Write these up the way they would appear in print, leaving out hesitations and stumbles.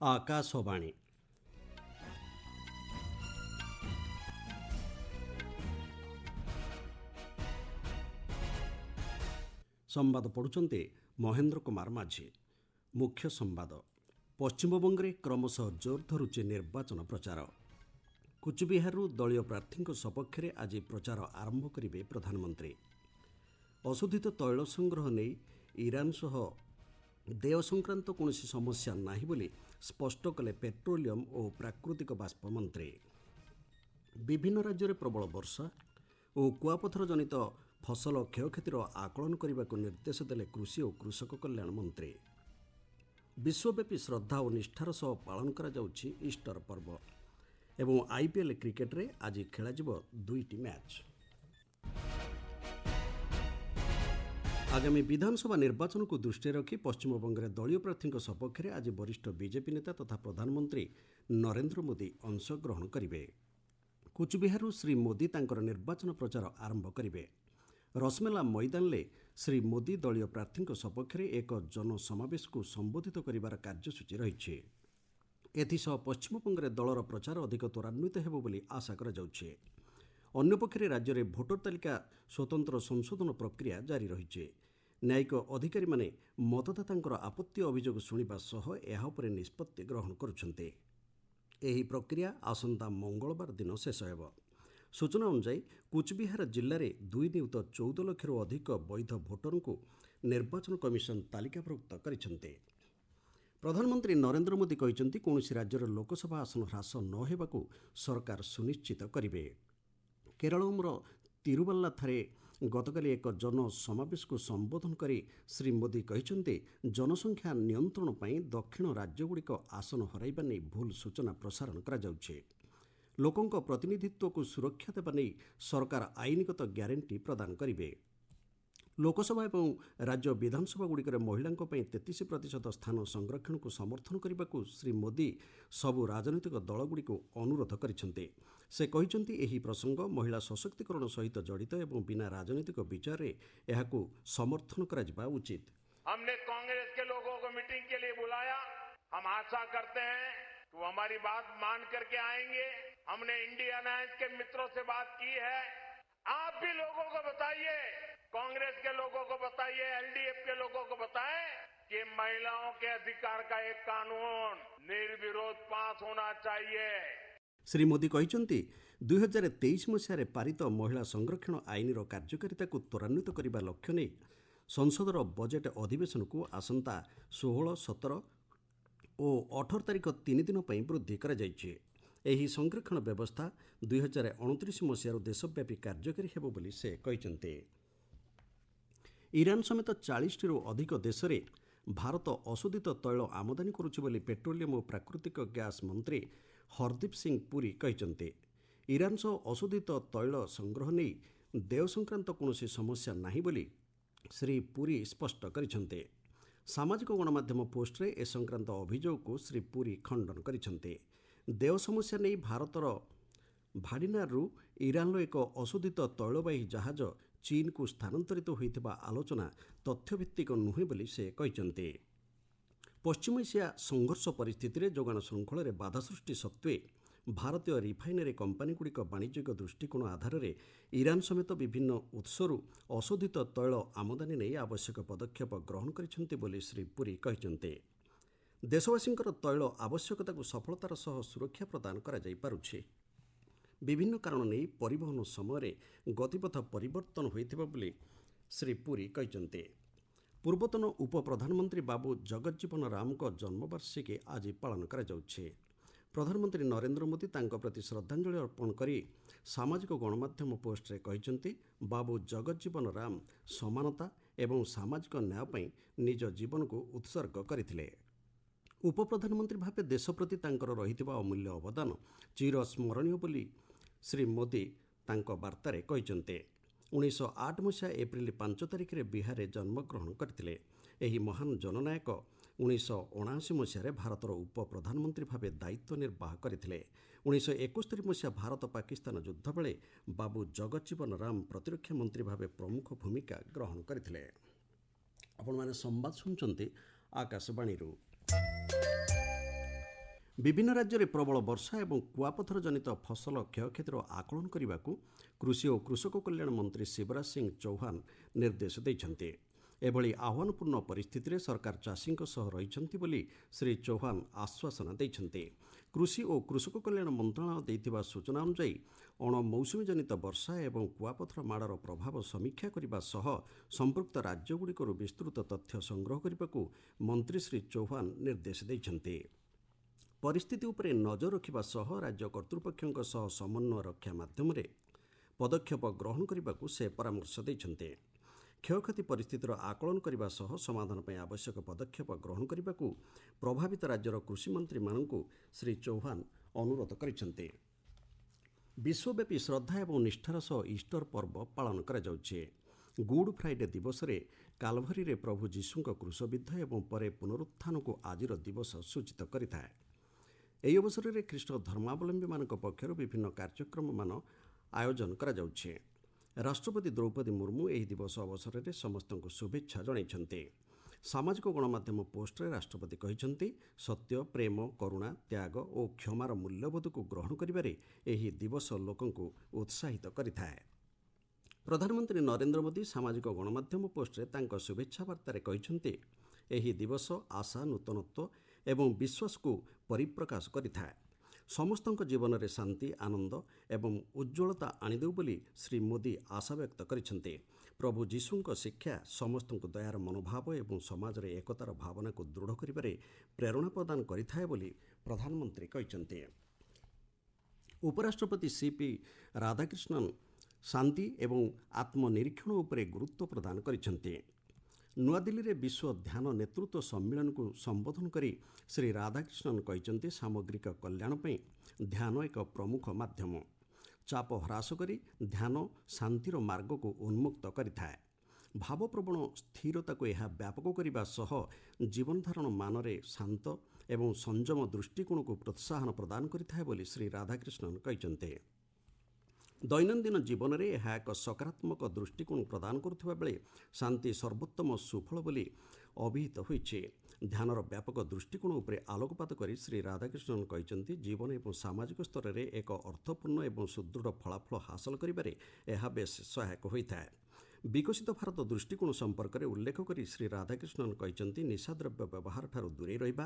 ଆକାଶବାଣୀ ସମ୍ବାଦ ପଢ଼ୁଛନ୍ତି ମହେନ୍ଦ୍ର କୁମାର ମାଝୀ। ମୁଖ୍ୟ ସମ୍ବାଦ। ପଶ୍ଚିମବଙ୍ଗରେ କ୍ରମଶଃ ଜୋର ଧରୁଛି ନିର୍ବାଚନ ପ୍ରଚାର। କୁଚବିହାରରୁ ଦଳୀୟ ପ୍ରାର୍ଥୀଙ୍କ ସପକ୍ଷରେ ଆଜି ପ୍ରଚାର ଆରମ୍ଭ କରିବେ ପ୍ରଧାନମନ୍ତ୍ରୀ। ଅଶୋଧିତ ତୈଳ ସଂଗ୍ରହ ନେଇ ଇରାନ ସହ ଦେୟ ସଂକ୍ରାନ୍ତ କୌଣସି ସମସ୍ୟା ନାହିଁ ବୋଲି ସ୍ପଷ୍ଟ କଲେ ପେଟ୍ରୋଲିୟମ ଓ ପ୍ରାକୃତିକ ବାଷ୍ପ ମନ୍ତ୍ରୀ। ବିଭିନ୍ନ ରାଜ୍ୟରେ ପ୍ରବଳ ବର୍ଷା ଓ କୁଆପଥର ଜନିତ ଫସଲ କ୍ଷୟକ୍ଷତିର ଆକଳନ କରିବାକୁ ନିର୍ଦ୍ଦେଶ ଦେଲେ କୃଷି ଓ କୃଷକ କଲ୍ୟାଣ ମନ୍ତ୍ରୀ। ବିଶ୍ୱବ୍ୟାପୀ ଶ୍ରଦ୍ଧା ଓ ନିଷ୍ଠାର ସହ ପାଳନ କରାଯାଉଛି ଇଷ୍ଟର ପର୍ବ ଏବଂ IPL କ୍ରିକେଟରେ ଆଜି ଖେଳାଯିବ 2ଟି ମ୍ୟାଚ୍। ଆଗାମୀ ବିଧାନସଭା ନିର୍ବାଚନକୁ ଦୃଷ୍ଟିରେ ରଖି ପଶ୍ଚିମବଙ୍ଗରେ ଦଳୀୟ ପ୍ରାର୍ଥୀଙ୍କ ସପକ୍ଷରେ ଆଜି ବରିଷ୍ଠ ବିଜେପି ନେତା ତଥା ପ୍ରଧାନମନ୍ତ୍ରୀ ନରେନ୍ଦ୍ର ମୋଦି ଅଂଶଗ୍ରହଣ କରିବେ। କୁଚବିହାରରୁ ଶ୍ରୀ ମୋଦି ତାଙ୍କର ନିର୍ବାଚନ ପ୍ରଚାର ଆରମ୍ଭ କରିବେ। ରସମେଲା ମଇଦାନରେ ଶ୍ରୀ ମୋଦି ଦଳୀୟ ପ୍ରାର୍ଥୀଙ୍କ ସପକ୍ଷରେ ଏକ ଜନସମାବେଶକୁ ସମ୍ବୋଧିତ କରିବାର କାର୍ଯ୍ୟସୂଚୀ ରହିଛି। ଏଥିସହ ପଶ୍ଚିମବଙ୍ଗରେ ଦଳର ପ୍ରଚାର ଅଧିକ ତ୍ୱରାନ୍ୱିତ ହେବ ବୋଲି ଆଶା କରାଯାଉଛି। ଅନ୍ୟପକ୍ଷରେ ରାଜ୍ୟରେ ଭୋଟର ତାଲିକା ସ୍ୱତନ୍ତ୍ର ସଂଶୋଧନ ପ୍ରକ୍ରିୟା ଜାରି ରହିଛି। ନ୍ୟାୟିକ ଅଧିକାରୀମାନେ ମତଦାତାଙ୍କର ଆପତ୍ତି ଅଭିଯୋଗ ଶୁଣିବା ସହ ଏହା ଉପରେ ନିଷ୍ପତ୍ତି ଗ୍ରହଣ କରୁଛନ୍ତି। ଏହି ପ୍ରକ୍ରିୟା ଆସନ୍ତା ମଙ୍ଗଳବାର ଦିନ ଶେଷ ହେବ। ସୂଚନା ଅନୁଯାୟୀ କୁଚବିହାର ଜିଲ୍ଲାରେ 2.14 ଲକ୍ଷରୁ ଅଧିକ ବୈଧ ଭୋଟରଙ୍କୁ ନିର୍ବାଚନ କମିଶନ ତାଲିକାଭୁକ୍ତ କରିଛନ୍ତି। ପ୍ରଧାନମନ୍ତ୍ରୀ ନରେନ୍ଦ୍ର ମୋଦି କହିଛନ୍ତି କୌଣସି ରାଜ୍ୟର ଲୋକସଭା ଆସନ ହ୍ରାସ ନ ହେବାକୁ ସରକାର ସୁନିଶ୍ଚିତ କରିବେ। କେରଳର ତିରୁବାଲ୍ଲାଠାରେ ଗତକାଲି ଏକ ଜନସମାବେଶକୁ ସମ୍ବୋଧନ କରି ଶ୍ରୀ ମୋଦି କହିଛନ୍ତି ଜନସଂଖ୍ୟା ନିୟନ୍ତ୍ରଣ ପାଇଁ ଦକ୍ଷିଣ ରାଜ୍ୟଗୁଡ଼ିକ ଆସନ ହରାଇବା ନେଇ ଭୁଲ ସୂଚନା ପ୍ରସାରଣ କରାଯାଉଛି। ଲୋକଙ୍କ ପ୍ରତିନିଧିତ୍ୱକୁ ସୁରକ୍ଷା ଦେବା ନେଇ ସରକାର ଆଇନଗତ ଗ୍ୟାରେଣ୍ଟି ପ୍ରଦାନ କରିବେ। ଲୋକସଭା ଏବଂ ରାଜ୍ୟ ବିଧାନସଭାଗୁଡ଼ିକରେ ମହିଳାଙ୍କ ପାଇଁ 33% ସ୍ଥାନ ସଂରକ୍ଷଣକୁ ସମର୍ଥନ କରିବାକୁ ଶ୍ରୀ ମୋଦି ସବୁ ରାଜନୈତିକ ଦଳଗୁଡ଼ିକୁ ଅନୁରୋଧ କରିଛନ୍ତି। ସେ କହିଛନ୍ତି ଏହି ପ୍ରସଙ୍ଗ ମହିଳା ସଶକ୍ତିକରଣ ସହିତ ଜଡ଼ିତ ଏବଂ ବିନା ରାଜନୈତିକ ବିଚାରରେ ଏହାକୁ ସମର୍ଥନ କରାଯିବା ଉଚିତ। हमने कांग्रेस के लोगों को मीटिंग के लिए बुलाया। हम आशा करते हैं कि वो हमारी बात मान करके आएंगे। हमने इंडिया अलायंस के मित्रों से बात की है। आप भी लोगों को बताइए, कांग्रेस के लोगों को बताइए, LDF के लोगों को बताएं कि महिलाओं के अधिकार का एक कानून निर्विरोध पास होना चाहिए। ଶ୍ରୀ ମୋଦି କହିଛନ୍ତି 2023 ମସିହାରେ ପାରିତ ମହିଳା ସଂରକ୍ଷଣ ଆଇନର କାର୍ଯ୍ୟକାରିତାକୁ ତ୍ୱରାନ୍ୱିତ କରିବା ଲକ୍ଷ୍ୟ ନେଇ ସଂସଦର ବଜେଟ୍ ଅଧିବେଶନକୁ ଆସନ୍ତା 16, 17 ଓ 18 ତାରିଖ 3 ଦିନ ପାଇଁ ବୃଦ୍ଧି କରାଯାଇଛି। ଏହି ସଂରକ୍ଷଣ ବ୍ୟବସ୍ଥା 2029 ମସିହାରୁ ଦେଶବ୍ୟାପୀ କାର୍ଯ୍ୟକାରୀ ହେବ ବୋଲି ସେ କହିଛନ୍ତି। ଇରାନ ସମେତ 40ଟିରୁ ଅଧିକ ଦେଶରେ ଭାରତ ଅଶୋଧିତ ତୈଳ ଆମଦାନୀ କରୁଛି ବୋଲି ପେଟ୍ରୋଲିୟମ ଓ ପ୍ରାକୃତିକ ଗ୍ୟାସ୍ ମନ୍ତ୍ରୀ ହରଦୀପ ସିଂ ପୁରୀ କହିଛନ୍ତି। ଇରାନ ସହ ଅଶୋଧିତ ତୈଳ ସଂଗ୍ରହ ନେଇ ଦେୟ ସଂକ୍ରାନ୍ତ କୌଣସି ସମସ୍ୟା ନାହିଁ ବୋଲି ଶ୍ରୀ ପୁରୀ ସ୍ପଷ୍ଟ କରିଛନ୍ତି। ସାମାଜିକ ଗଣମାଧ୍ୟମ ପୋଷ୍ଟରେ ଏ ସଂକ୍ରାନ୍ତ ଅଭିଯୋଗକୁ ଶ୍ରୀ ପୁରୀ ଖଣ୍ଡନ କରିଛନ୍ତି। ଦେୟ ସମସ୍ୟା ନେଇ ଭାରତର ଭାଡିନାରରୁ ଇରାନର ଏକ ଅଶୋଧିତ ତୈଳବାହୀ ଜାହାଜ ଚୀନକୁ ସ୍ଥାନାନ୍ତରିତ ହୋଇଥିବା ଆଲୋଚନା ତଥ୍ୟଭିତ୍ତିକ ନୁହେଁ ବୋଲି ସେ କହିଛନ୍ତି। ପଶ୍ଚିମ ଏସିଆ ସଂଘର୍ଷ ପରିସ୍ଥିତିରେ ଯୋଗାଣ ଶୃଙ୍ଖଳରେ ବାଧା ସୃଷ୍ଟି ସତ୍ତ୍ୱେ ଭାରତୀୟ ରିଫାଇନାରୀ କମ୍ପାନୀଗୁଡ଼ିକ ବାଣିଜ୍ୟିକ ଦୃଷ୍ଟିକୋଣ ଆଧାରରେ ଇରାନ ସମେତ ବିଭିନ୍ନ ଉତ୍ସରୁ ଅଶୋଧିତ ତୈଳ ଆମଦାନୀ ନେଇ ଆବଶ୍ୟକ ପଦକ୍ଷେପ ଗ୍ରହଣ କରିଛନ୍ତି ବୋଲି ଶ୍ରୀ ପୁରୀ କହିଛନ୍ତି। ଦେଶବାସୀଙ୍କର ତୈଳ ଆବଶ୍ୟକତାକୁ ସଫଳତାର ସହ ସୁରକ୍ଷା ପ୍ରଦାନ କରାଯାଇପାରୁଛି। ବିଭିନ୍ନ କାରଣ ନେଇ ପରିବହନ ସମୟରେ ଗତିପଥ ପରିବର୍ତ୍ତନ ହୋଇଥିବା ବୋଲି ଶ୍ରୀ ପୁରୀ କହିଛନ୍ତି। ପୂର୍ବତନ ଉପପ୍ରଧାନମନ୍ତ୍ରୀ ବାବୁ ଜଗଜ୍ଜୀବନ ରାମଙ୍କ ଜନ୍ମବାର୍ଷିକୀ ଆଜି ପାଳନ କରାଯାଉଛି। ପ୍ରଧାନମନ୍ତ୍ରୀ ନରେନ୍ଦ୍ର ମୋଦି ତାଙ୍କ ପ୍ରତି ଶ୍ରଦ୍ଧାଞ୍ଜଳି ଅର୍ପଣ କରି ସାମାଜିକ ଗଣମାଧ୍ୟମ ପୋଷ୍ଟରେ କହିଛନ୍ତି ବାବୁ ଜଗଜ୍ଜୀବନ ରାମ ସମାନତା ଏବଂ ସାମାଜିକ ନ୍ୟାୟ ପାଇଁ ନିଜ ଜୀବନକୁ ଉତ୍ସର୍ଗ କରିଥିଲେ। ଉପପ୍ରଧାନମନ୍ତ୍ରୀ ଭାବେ ଦେଶ ପ୍ରତି ତାଙ୍କର ରହିଥିବା ଅମୂଲ୍ୟ ଅବଦାନ ଚିରସ୍ମରଣୀୟ ବୋଲି ଶ୍ରୀ ମୋଦି ତାଙ୍କ ବାର୍ତ୍ତାରେ କହିଛନ୍ତି। 1908 ମସିହା ଏପ୍ରିଲ 5 ତାରିଖରେ ବିହାରରେ ଜନ୍ମଗ୍ରହଣ କରିଥିଲେ। ଏହି ମହାନ ଜନନାୟକ 1979 ମସିହାରେ ଭାରତର ଉପପ୍ରଧାନମନ୍ତ୍ରୀ ଭାବେ ଦାୟିତ୍ୱ ନିର୍ବାହ କରିଥିଲେ। 1971 ମସିହା ଭାରତ ପାକିସ୍ତାନ ଯୁଦ୍ଧ ବେଳେ ବାବୁ ଜଗଜ୍ଜୀବନ ରାମ ପ୍ରତିରକ୍ଷା ମନ୍ତ୍ରୀ ଭାବେ ପ୍ରମୁଖ ଭୂମିକା ଗ୍ରହଣ କରିଥିଲେ। ଆପଣମାନେ ସମ୍ବାଦ ଶୁଣୁଛନ୍ତି ଆକାଶବାଣୀରୁ। ବିଭିନ୍ନ ରାଜ୍ୟରେ ପ୍ରବଳ ବର୍ଷା ଏବଂ କୁଆପଥର ଜନିତ ଫସଲ କ୍ଷୟକ୍ଷତିର ଆକଳନ କରିବାକୁ କୃଷି ଓ କୃଷକ କଲ୍ୟାଣ ମନ୍ତ୍ରୀ ଶିବରାଜ ସିଂ ଚୌହାନ ନିର୍ଦ୍ଦେଶ ଦେଇଛନ୍ତି। ଏଭଳି ଆହ୍ୱାନପୂର୍ଣ୍ଣ ପରିସ୍ଥିତିରେ ସରକାର ଚାଷୀଙ୍କ ସହ ରହିଛନ୍ତି ବୋଲି ଶ୍ରୀ ଚୌହାନ ଆଶ୍ୱାସନା ଦେଇଛନ୍ତି। କୃଷି ଓ କୃଷକ କଲ୍ୟାଣ ମନ୍ତ୍ରଣାଳୟ ଦେଇଥିବା ସୂଚନା ଅନୁଯାୟୀ ଅଣମୌସୁମୀ ଜନିତ ବର୍ଷା ଏବଂ କୁଆପଥର ମାଡ଼ର ପ୍ରଭାବ ସମୀକ୍ଷା କରିବା ସହ ସମ୍ପୃକ୍ତ ରାଜ୍ୟଗୁଡ଼ିକରୁ ବିସ୍ତୃତ ତଥ୍ୟ ସଂଗ୍ରହ କରିବାକୁ ମନ୍ତ୍ରୀ ଶ୍ରୀ ଚୌହାନ ନିର୍ଦ୍ଦେଶ ଦେଇଛନ୍ତି। ପରିସ୍ଥିତି ଉପରେ ନଜର ରଖିବା ସହ ରାଜ୍ୟ କର୍ତ୍ତୃପକ୍ଷଙ୍କ ସହ ସମନ୍ୱୟ ରକ୍ଷା ମାଧ୍ୟମରେ ପଦକ୍ଷେପ ଗ୍ରହଣ କରିବାକୁ ସେ ପରାମର୍ଶ ଦେଇଛନ୍ତି। କ୍ଷୟକ୍ଷତି ପରିସ୍ଥିତିର ଆକଳନ କରିବା ସହ ସମାଧାନ ପାଇଁ ଆବଶ୍ୟକ ପଦକ୍ଷେପ ଗ୍ରହଣ କରିବାକୁ ପ୍ରଭାବିତ ରାଜ୍ୟର କୃଷିମନ୍ତ୍ରୀମାନଙ୍କୁ ଶ୍ରୀ ଚୌହାନ ଅନୁରୋଧ କରିଛନ୍ତି। ବିଶ୍ୱବ୍ୟାପୀ ଶ୍ରଦ୍ଧା ଏବଂ ନିଷ୍ଠାର ସହ ଇଷ୍ଟର ପର୍ବ ପାଳନ କରାଯାଉଛି। ଗୁଡ୍ ଫ୍ରାଇଡେ ଦିବସରେ କାଲଭରୀରେ ପ୍ରଭୁ ଯୀଶୁଙ୍କ କ୍ରୁଶବିଦ୍ଧ ଏବଂ ପରେ ପୁନରୁତ୍ଥାନକୁ ଆଜିର ଦିବସ ସୂଚିତ କରିଥାଏ। ଏହି ଅବସରରେ ଖ୍ରୀଷ୍ଟ ଧର୍ମାବଲମ୍ବୀମାନଙ୍କ ପକ୍ଷରୁ ବିଭିନ୍ନ କାର୍ଯ୍ୟକ୍ରମମାନ ଆୟୋଜନ କରାଯାଉଛି। ରାଷ୍ଟ୍ରପତି ଦ୍ରୌପଦୀ ମୁର୍ମୁ ଏହି ଦିବସ ଅବସରରେ ସମସ୍ତଙ୍କୁ ଶୁଭେଚ୍ଛା ଜଣାଇଛନ୍ତି। ସାମାଜିକ ଗଣମାଧ୍ୟମ ପୋଷ୍ଟରେ ରାଷ୍ଟ୍ରପତି କହିଛନ୍ତି, ସତ୍ୟ, ପ୍ରେମ, କରୁଣା, ତ୍ୟାଗ ଓ କ୍ଷମାର ମୂଲ୍ୟବୋଧକୁ ଗ୍ରହଣ କରିବାରେ ଏହି ଦିବସ ଲୋକଙ୍କୁ ଉତ୍ସାହିତ କରିଥାଏ। ପ୍ରଧାନମନ୍ତ୍ରୀ ନରେନ୍ଦ୍ର ମୋଦି ସାମାଜିକ ଗଣମାଧ୍ୟମ ପୋଷ୍ଟରେ ତାଙ୍କ ଶୁଭେଚ୍ଛା ବାର୍ତ୍ତାରେ କହିଛନ୍ତି, ଏହି ଦିବସ ଆଶା, ନୂତନତ୍ୱ ଏବଂ ବିଶ୍ୱାସକୁ ପରିପ୍ରକାଶ କରିଥାଏ। ସମସ୍ତଙ୍କ ଜୀବନରେ ଶାନ୍ତି, ଆନନ୍ଦ ଏବଂ ଉଜ୍ଜ୍ୱଳତା ଆଣିଦେଉ ବୋଲି ଶ୍ରୀ ମୋଦି ଆଶାବ୍ୟକ୍ତ କରିଛନ୍ତି। ପ୍ରଭୁ ଯୀଶୁଙ୍କ ଶିକ୍ଷା ସମସ୍ତଙ୍କୁ ଦୟାର ମନୋଭାବ ଏବଂ ସମାଜରେ ଏକତାର ଭାବନାକୁ ଦୃଢ଼ କରିବାରେ ପ୍ରେରଣା ପ୍ରଦାନ କରିଥାଏ ବୋଲି ପ୍ରଧାନମନ୍ତ୍ରୀ କହିଛନ୍ତି। ଉପରାଷ୍ଟ୍ରପତି ସିପି ରାଧାକ୍ରିଷ୍ଣନ୍ ଶାନ୍ତି ଏବଂ ଆତ୍ମନିରୀକ୍ଷଣ ଉପରେ ଗୁରୁତ୍ୱ ପ୍ରଦାନ କରିଛନ୍ତି। ନୂଆଦିଲ୍ଲୀରେ ବିଶ୍ୱ ଧ୍ୟାନ ନେତୃତ୍ୱ ସମ୍ମିଳନୀକୁ ସମ୍ବୋଧନ କରି ଶ୍ରୀ ରାଧାକ୍ରିଷ୍ଣନ୍ କହିଛନ୍ତି, ସାମଗ୍ରିକ କଲ୍ୟାଣ ପାଇଁ ଧ୍ୟାନ ଏକ ପ୍ରମୁଖ ମାଧ୍ୟମ। ଚାପ ହ୍ରାସ କରି ଧ୍ୟାନ ଶାନ୍ତିର ମାର୍ଗକୁ ଉନ୍ମୁକ୍ତ କରିଥାଏ। ଭାବପ୍ରବଣ ସ୍ଥିରତାକୁ ଏହା ବ୍ୟାପକ କରିବା ସହ ଜୀବନଧାରଣ ମାନରେ ଶାନ୍ତ ଏବଂ ସଂଯମ ଦୃଷ୍ଟିକୋଣକୁ ପ୍ରୋତ୍ସାହନ ପ୍ରଦାନ କରିଥାଏ ବୋଲି ଶ୍ରୀ ରାଧାକ୍ରିଷ୍ଣନ୍ କହିଛନ୍ତି। ଦୈନନ୍ଦିନ ଜୀବନରେ ଏହା ଏକ ସକାରାତ୍ମକ ଦୃଷ୍ଟିକୋଣ ପ୍ରଦାନ କରୁଥିବା ବେଳେ ଶାନ୍ତି ସର୍ବୋତ୍ତମ ସୁଫଳ ବୋଲି ଅଭିହିତ ହୋଇଛି। ଧ୍ୟାନର ବ୍ୟାପକ ଦୃଷ୍ଟିକୋଣ ଉପରେ ଆଲୋକପାତ କରି ଶ୍ରୀ ରାଧାକ୍ରିଷ୍ଣନ୍ କହିଛନ୍ତି, ଜୀବନ ଏବଂ ସାମାଜିକ ସ୍ତରରେ ଏକ ଅର୍ଥପୂର୍ଣ୍ଣ ଏବଂ ସୁଦୃଢ଼ ଫଳାଫଳ ହାସଲ କରିବାରେ ଏହା ବେଶ୍ ସହାୟକ ହୋଇଥାଏ। ବିକଶିତ ଭାରତ ଦୃଷ୍ଟିକୋଣ ସମ୍ପର୍କରେ ଉଲ୍ଲେଖ କରି ଶ୍ରୀ ରାଧାକ୍ରିଷ୍ଣନ୍ କହିଛନ୍ତି, ନିଶାଦ୍ରବ୍ୟ ବ୍ୟବହାରଠାରୁ ଦୂରେଇ ରହିବା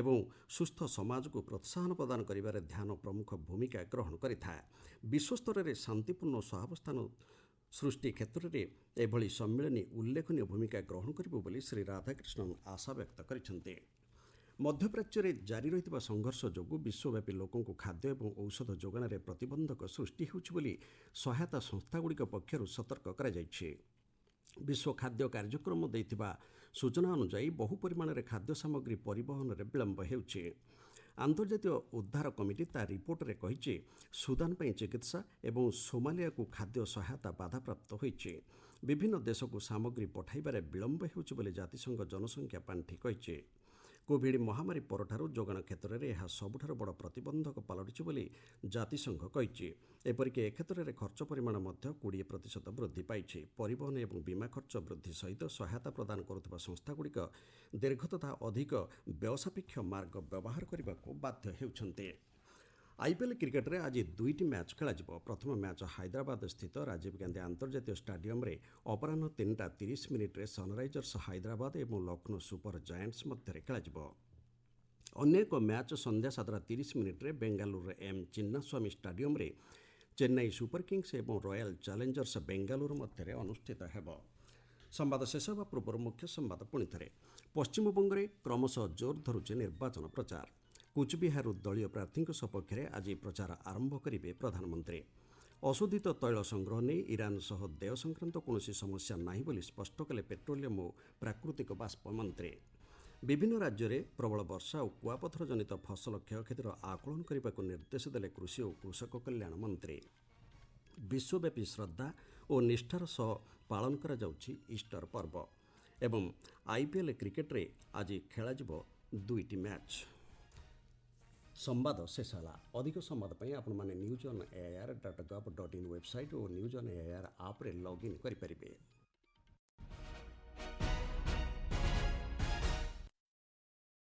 ଏବଂ ସୁସ୍ଥ ସମାଜକୁ ପ୍ରୋତ୍ସାହନ ପ୍ରଦାନ କରିବାରେ ଧ୍ୟାନ ପ୍ରମୁଖ ଭୂମିକା ଗ୍ରହଣ କରିଥାଏ। ବିଶ୍ୱସ୍ତରରେ ଶାନ୍ତିପୂର୍ଣ୍ଣ ସହାବସ୍ଥାନ ସୃଷ୍ଟି କ୍ଷେତ୍ରରେ ଏଭଳି ସମ୍ମିଳନୀ ଉଲ୍ଲେଖନୀୟ ଭୂମିକା ଗ୍ରହଣ କରିବ ବୋଲି ଶ୍ରୀ ରାଧାକ୍ରିଷ୍ଣନ୍ ଆଶାବ୍ୟକ୍ତ କରିଛନ୍ତି। ମଧ୍ୟପ୍ରାଚ୍ୟରେ ଜାରି ରହିଥିବା ସଂଘର୍ଷ ଯୋଗୁଁ ବିଶ୍ୱବ୍ୟାପୀ ଲୋକଙ୍କୁ ଖାଦ୍ୟ ଏବଂ ଔଷଧ ଯୋଗାଣରେ ପ୍ରତିବନ୍ଧକ ସୃଷ୍ଟି ହେଉଛି ବୋଲି ସହାୟତା ସଂସ୍ଥାଗୁଡ଼ିକ ପକ୍ଷରୁ ସତର୍କ କରାଯାଇଛି। ବିଶ୍ୱ ଖାଦ୍ୟ କାର୍ଯ୍ୟକ୍ରମ ଦେଇଥିବା ସୂଚନା ଅନୁଯାୟୀ ବହୁ ପରିମାଣରେ ଖାଦ୍ୟ ସାମଗ୍ରୀ ପରିବହନରେ ବିଳମ୍ବ ହେଉଛି। ଆନ୍ତର୍ଜାତୀୟ ଉଦ୍ଧାର କମିଟି ତା ରିପୋର୍ଟରେ କହିଛି, ସୁଦାନ ପାଇଁ ଚିକିତ୍ସା ଏବଂ ସୋମାଲିଆକୁ ଖାଦ୍ୟ ସହାୟତା ବାଧାପ୍ରାପ୍ତ ହୋଇଛି। ବିଭିନ୍ନ ଦେଶକୁ ସାମଗ୍ରୀ ପଠାଇବାରେ ବିଳମ୍ବ ହେଉଛି ବୋଲି ଜାତିସଂଘ ଜନସଂଖ୍ୟା ପାଣ୍ଠି କହିଛି। କୋଭିଡ୍ ମହାମାରୀ ପରଠାରୁ ଯୋଗାଣ କ୍ଷେତ୍ରରେ ଏହା ସବୁଠାରୁ ବଡ଼ ପ୍ରତିବନ୍ଧକ ପାଲଟିଛି ବୋଲି ଜାତିସଂଘ କହିଛି। ଏପରିକି ଏ କ୍ଷେତ୍ରରେ ଖର୍ଚ୍ଚ ପରିମାଣ ମଧ୍ୟ 20% ବୃଦ୍ଧି ପାଇଛି। ପରିବହନ ଏବଂ ବୀମା ଖର୍ଚ୍ଚ ବୃଦ୍ଧି ସହିତ ସହାୟତା ପ୍ରଦାନ କରୁଥିବା ସଂସ୍ଥାଗୁଡ଼ିକ ଦୀର୍ଘ ତଥା ଅଧିକ ବ୍ୟୟସାପେକ୍ଷ ମାର୍ଗ ବ୍ୟବହାର କରିବାକୁ ବାଧ୍ୟ ହେଉଛନ୍ତି। ଆଇପିଏଲ୍ କ୍ରିକେଟରେ ଆଜି 2ଟି ମ୍ୟାଚ୍ ଖେଳାଯିବ। ପ୍ରଥମ ମ୍ୟାଚ୍ ହାଇଦ୍ରାବାଦ ସ୍ଥିତ ରାଜୀବ ଗାନ୍ଧୀ ଆନ୍ତର୍ଜାତୀୟ ଷ୍ଟାଡିୟମରେ ଅପରାହ୍ନ 3:30 ସନରାଇଜର୍ସ ହାଇଦ୍ରାବାଦ ଏବଂ ଲକ୍ଷ୍ନୌ ସୁପର ଜାଏଣ୍ଟସ୍ ମଧ୍ୟରେ ଖେଳାଯିବ। ଅନ୍ୟ ଏକ ମ୍ୟାଚ୍ ସନ୍ଧ୍ୟା 7:30 ବେଙ୍ଗାଲୁରୁର ଏମ୍ ଚିନ୍ନାସ୍ୱାମୀ ଷ୍ଟାଡିୟମରେ ଚେନ୍ନାଇ ସୁପର କିଙ୍ଗସ୍ ଏବଂ ରୟାଲ ଚ୍ୟାଲେଞ୍ଜର୍ସ ବେଙ୍ଗାଲୁରୁ ମଧ୍ୟରେ ଅନୁଷ୍ଠିତ ହେବ। ସମ୍ବାଦ ଶେଷ ହେବା ପୂର୍ବରୁ ମୁଖ୍ୟ ସମ୍ବାଦ ପୁଣିଥରେ। ପଶ୍ଚିମବଙ୍ଗରେ କ୍ରମଶଃ ଜୋର ଧରୁଛି ନିର୍ବାଚନ ପ୍ରଚାର। କୁଚବିହାରରୁ ଦଳୀୟ ପ୍ରାର୍ଥୀଙ୍କ ସପକ୍ଷରେ ଆଜି ପ୍ରଚାର ଆରମ୍ଭ କରିବେ ପ୍ରଧାନମନ୍ତ୍ରୀ। ଅଶୋଧିତ ତୈଳ ସଂଗ୍ରହ ନେଇ ଇରାନ ସହ ଦେୟ ସଂକ୍ରାନ୍ତ କୌଣସି ସମସ୍ୟା ନାହିଁ ବୋଲି ସ୍ପଷ୍ଟ କଲେ ପେଟ୍ରୋଲିୟମ ଓ ପ୍ରାକୃତିକ ବାଷ୍ପ ମନ୍ତ୍ରୀ। ବିଭିନ୍ନ ରାଜ୍ୟରେ ପ୍ରବଳ ବର୍ଷା ଓ କୁଆପଥର ଜନିତ ଫସଲ କ୍ଷୟକ୍ଷତିର ଆକଳନ କରିବାକୁ ନିର୍ଦ୍ଦେଶ ଦେଲେ କୃଷି ଓ କୃଷକ କଲ୍ୟାଣ ମନ୍ତ୍ରୀ। ବିଶ୍ୱବ୍ୟାପୀ ଶ୍ରଦ୍ଧା ଓ ନିଷ୍ଠାର ସହ ପାଳନ କରାଯାଉଛି ଇଷ୍ଟର ପର୍ବ। ଏବଂ ଆଇପିଏଲ୍ କ୍ରିକେଟରେ ଆଜି ଖେଳାଯିବ 2ଟି ମ୍ୟାଚ୍। ସମ୍ବାଦ ଶେଷ ହେଲା। ଅଧିକ ସମ୍ବାଦ ପାଇଁ ଆପଣମାନେ newsonair.gov.in website O news on AIR ଆପ୍ରେ ଲଗ୍ଇନ୍ କରିପାରିବେ।